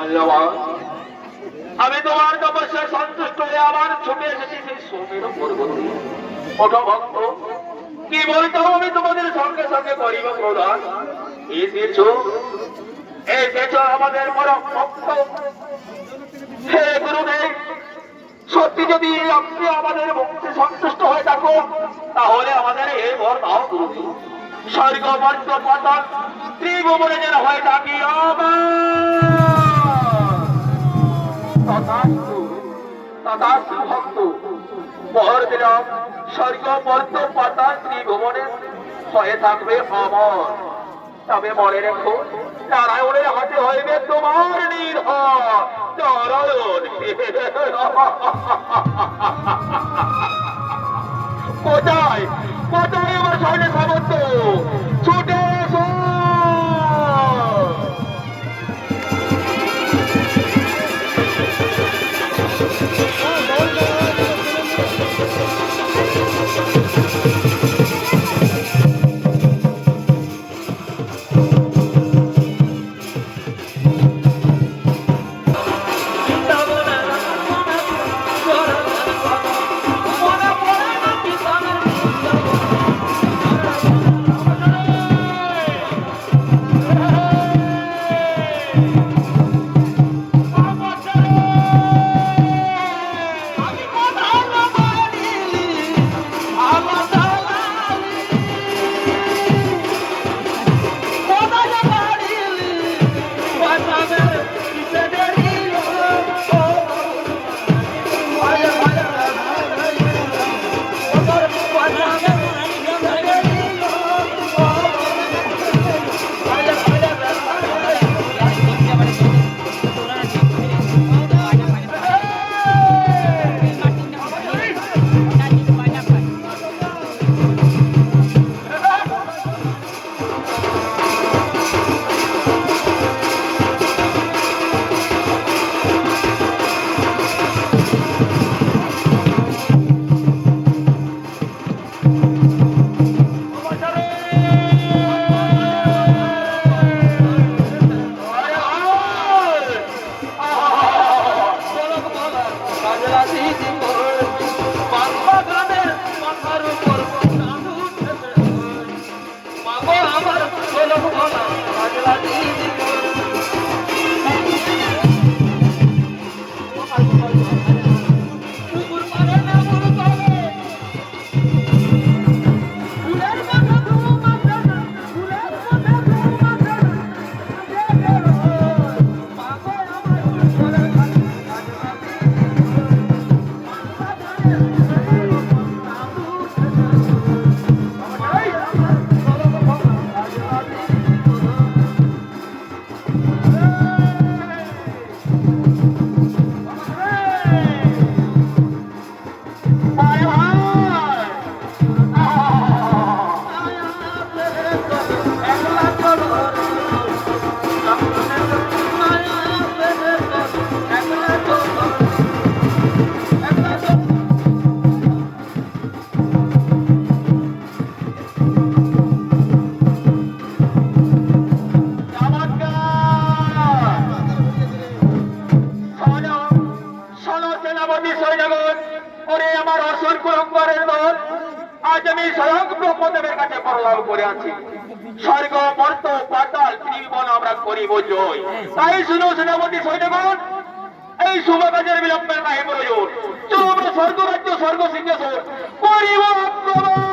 মাল্যবান, আমি তোমার তপস্যায় সন্তুষ্ট হয়ে আবার ছুটে এসেছি সেই সোমের পর্বতে। ওঠো ভক্ত, কি বলতো আমি তোমাদের সঙ্গে সঙ্গে করিব প্রদান। এসেছো এসেছো আমাদের পরম ভক্ত। হে গুরুদেব, সত্যি যদি আপনি আমাদের ভক্তি সন্তুষ্ট হয়ে থাকো, তাহলে আমাদের এই বর দাও গুরুদেব। স্বর্গ মর্ত্য পাতাল ত্রিভুবনে যেন হয়ে থাকি তথাস্তু তথাস্তু ভক্ত। বর দিলাম, স্বর্গ মর্ত্য পাতাল ত্রিভুবনে হয়ে থাকবে অমর। তবে মনে রেখো, নারায়ণের হাতে হইবে তোমার নির্ভর। নারায়ণ কোথায় কোথায় আমার সৈন্য সামন্ত, ছুটে এসো। স্বর্গ মর্ত পাতাল ত্রিভুবন আমরা করিব জয়। তাই শুনো সেনাপতি সৈন্যগণ, এই শুভ কাজের বিলম্বের নাই প্রয়োজন। চলো আমরা স্বর্গ রাজ্য স্বর্গ সিংহাসন করিব আক্রমণ।